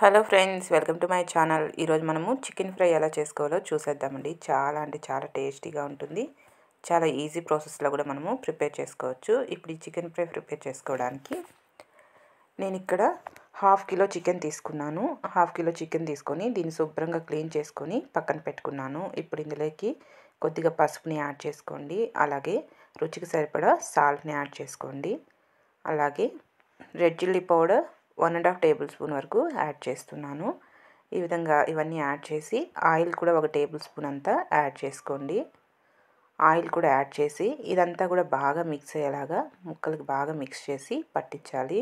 Hello friends, welcome to my channel. ఈరోజు మనము chicken fry ఎలా చేసుకోవాలో చూసేద్దామండి. చాలా అంటే చాలా టేస్టీగా ఉంటుంది. చాలా ఈజీ ప్రాసెస్లో కూడా మనము ప్రిపేర్ చేసుకోవచ్చు. ఇప్పుడు ఈ చికెన్ ఫ్రై ప్రిపేర్ చేసుకోవడానికి నేను ఇక్కడ హాఫ్ కిలో చికెన్ తీసుకున్నాను. హాఫ్ కిలో చికెన్ తీసుకొని దీన్ని శుభ్రంగా క్లీన్ చేసుకొని పక్కన పెట్టుకున్నాను. ఇప్పుడు ఇందులోకి కొద్దిగా పసుపుని యాడ్ చేసుకోండి. అలాగే రుచికి సరిపడా సాల్ట్ని యాడ్ చేసుకోండి. అలాగే red chilli powder 1.5 table spoon వరకు యాడ్ చేస్తున్నాను. ఈ విధంగా ఇవన్నీ యాడ్ చేసి ఆయిల్ కూడా 1 టేబుల్ స్పూన్ అంతా యాడ్ చేసుకోండి. ఆయిల్ కూడా యాడ్ చేసి ఇదంతా కూడా బాగా మిక్స్ అయ్యేలాగా ముక్కలకు బాగా మిక్స్ చేసి పట్టించాలి.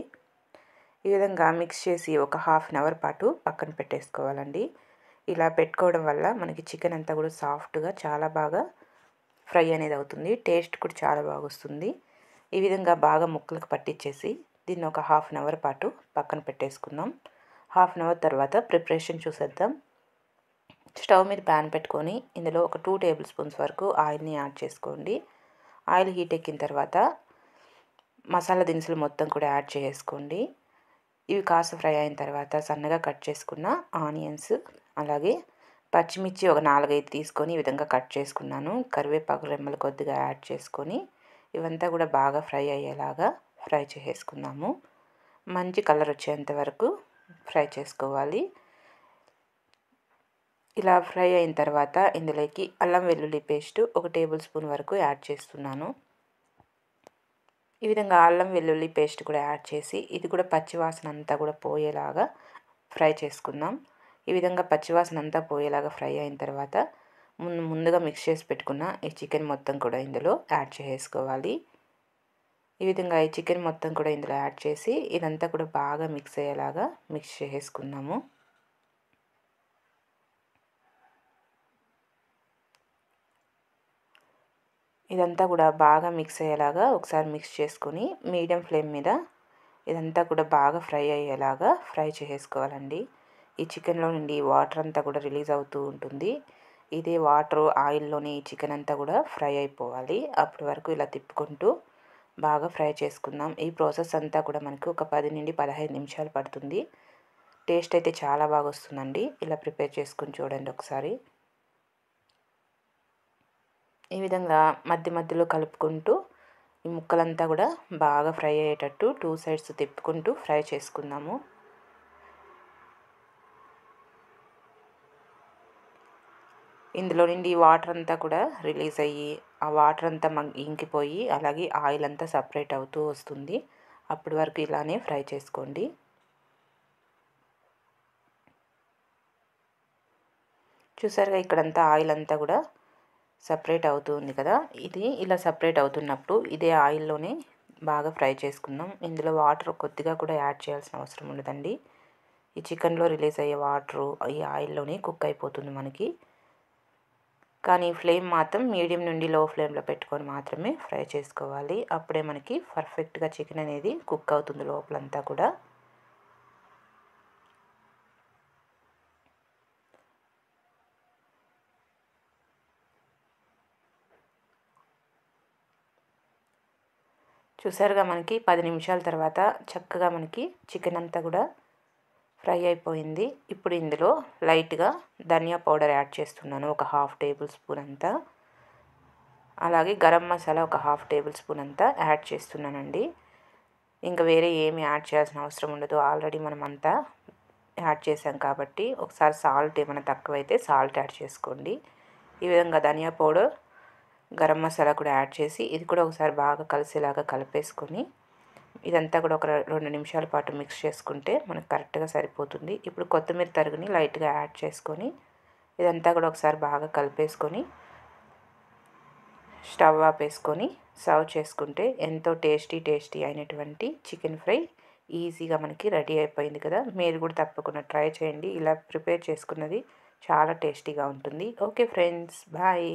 ఈ విధంగా మిక్స్ చేసి ఒక హాఫ్ అన్ అవర్ పాటు పక్కన పెట్టేసుకోవాలండి. ఇలా పెట్టుకోవడం వల్ల మనకి చికెన్ అంతా కూడా సాఫ్ట్గా చాలా బాగా ఫ్రై అనేది అవుతుంది. టేస్ట్ కూడా చాలా బాగా వస్తుంది. ఈ విధంగా బాగా ముక్కలకు పట్టించేసి దీన్ని ఒక హాఫ్ అన్ అవర్ పాటు పక్కన పెట్టేసుకుందాం. హాఫ్ అన్ అవర్ తర్వాత ప్రిపరేషన్ చూసేద్దాం. స్టవ్ మీద ప్యాన్ పెట్టుకొని ఇందులో ఒక 2 టేబుల్ స్పూన్స్ వరకు ఆయిల్ని యాడ్ చేసుకోండి. ఆయిల్ హీట్ ఎక్కిన తర్వాత మసాలా దినుసులు మొత్తం కూడా యాడ్ చేసుకోండి. ఇవి కాస్త ఫ్రై అయిన తర్వాత సన్నగా కట్ చేసుకున్న ఆనియన్స్, అలాగే పచ్చిమిర్చి ఒక 4-5 తీసుకొని ఈ విధంగా కట్ చేసుకున్నాను. కరివేపాకు రెమ్మలు కొద్దిగా యాడ్ చేసుకొని ఇవంతా కూడా బాగా ఫ్రై అయ్యేలాగా ఫ్రై చేసుకుందాము. మంచి కలర్ వచ్చేంత వరకు ఫ్రై చేసుకోవాలి. ఇలా ఫ్రై అయిన తర్వాత ఇందులోకి అల్లం వెల్లుల్లి పేస్ట్ 1 టేబుల్ స్పూన్ వరకు యాడ్ చేస్తున్నాను. ఈ విధంగా అల్లం వెల్లుల్లి పేస్ట్ కూడా యాడ్ చేసి ఇది కూడా పచ్చివాసన అంతా కూడా పోయేలాగా ఫ్రై చేసుకుందాం. ఈ విధంగా పచ్చివాసన అంతా పోయేలాగా ఫ్రై అయిన తర్వాత ముందుగా మిక్స్ చేసి పెట్టుకున్న ఈ చికెన్ మొత్తం కూడా ఇందులో యాడ్ చేసుకోవాలి. ఈ విధంగా ఈ చికెన్ మొత్తం కూడా ఇందులో యాడ్ చేసి ఇదంతా కూడా బాగా మిక్స్ అయ్యేలాగా మిక్స్ చేసుకుందాము. ఇదంతా కూడా బాగా మిక్స్ అయ్యేలాగా ఒకసారి మిక్స్ చేసుకొని మీడియం ఫ్లేమ్ మీద ఇదంతా కూడా బాగా ఫ్రై అయ్యేలాగా ఫ్రై చేసుకోవాలండి. ఈ చికెన్లో నుండి వాటర్ అంతా కూడా రిలీజ్ అవుతూ ఉంటుంది. ఇదే వాటర్ ఆయిల్లోని ఈ చికెన్ అంతా కూడా ఫ్రై అయిపోవాలి. అప్పటి వరకు ఇలా తిప్పుకుంటూ బాగా ఫ్రై చేసుకుందాం. ఈ ప్రాసెస్ అంతా కూడా మనకు ఒక 10 నుండి 15 నిమిషాలు పడుతుంది. టేస్ట్ అయితే చాలా బాగా వస్తుందండి. ఇలా ప్రిపేర్ చేసుకుని చూడండి ఒకసారి. ఈ విధంగా మధ్య మధ్యలో కలుపుకుంటూ ఈ ముక్కలంతా కూడా బాగా ఫ్రై అయ్యేటట్టు 2 సైడ్స్ తిప్పుకుంటూ ఫ్రై చేసుకుందాము. ఇందులో నుండి వాటర్ అంతా కూడా రిలీజ్ అయ్యి ఆ వాటర్ అంతా ఇంకిపోయి అలాగే ఆయిల్ అంతా సపరేట్ అవుతూ వస్తుంది. అప్పటి వరకు ఇలానే ఫ్రై చేసుకోండి. చూసారుగా ఇక్కడంతా ఆయిల్ అంతా కూడా సపరేట్ అవుతూ ఉంది కదా. ఇది ఇలా సపరేట్ అవుతున్నప్పుడు ఇదే ఆయిల్లోనే బాగా ఫ్రై చేసుకుందాం. ఇందులో వాటర్ కొద్దిగా కూడా యాడ్ చేయాల్సిన అవసరం ఉండదండి. ఈ చికెన్లో రిలీజ్ అయ్యే వాటరు ఈ ఆయిల్లోనే కుక్ అయిపోతుంది మనకి. కానీ ఫ్లేమ్ మాత్రం మీడియం నుండి లో ఫ్లేమ్లో పెట్టుకొని మాత్రమే ఫ్రై చేసుకోవాలి. అప్పుడే మనకి పర్ఫెక్ట్గా చికెన్ అనేది కుక్ అవుతుంది లోపలంతా కూడా. చూసారుగా మనకి 10 నిమిషాల తర్వాత చక్కగా మనకి చికెన్ అంతా కూడా ఫ్రై అయిపోయింది. ఇప్పుడు ఇందులో లైట్గా ధనియా పౌడర్ యాడ్ చేస్తున్నాను, ఒక 1/2 టేబుల్ స్పూన్ అంతా. అలాగే గరం మసాలా ఒక 1/2 టేబుల్ స్పూన్ అంతా యాడ్ చేస్తున్నానండి. ఇంకా వేరే ఏమి యాడ్ చేయాల్సిన అవసరం ఉండదు. ఆల్రెడీ మనం అంతా యాడ్ చేసాం కాబట్టి ఒకసారి సాల్ట్ ఏమైనా తక్కువైతే సాల్ట్ యాడ్ చేసుకోండి. ఈ విధంగా ధనియా పౌడర్, గరం మసాలా కూడా యాడ్ చేసి ఇది కూడా ఒకసారి బాగా కలిసేలాగా కలిపేసుకొని ఇదంతా కూడా ఒక 2 నిమిషాల పాటు మిక్స్ చేసుకుంటే మనకు కరెక్ట్గా సరిపోతుంది. ఇప్పుడు కొత్తిమీర తరుగుని లైట్గా యాడ్ చేసుకొని ఇదంతా కూడా ఒకసారి బాగా కలిపేసుకొని స్టవ్ ఆపేసుకొని సర్వ్ చేసుకుంటే ఎంతో టేస్టీ అయినటువంటి చికెన్ ఫ్రై ఈజీగా మనకి రెడీ అయిపోయింది కదా. మీరు కూడా తప్పకుండా ట్రై చేయండి. ఇలా ప్రిపేర్ చేసుకున్నది చాలా టేస్టీగా ఉంటుంది. Okay friends, bye.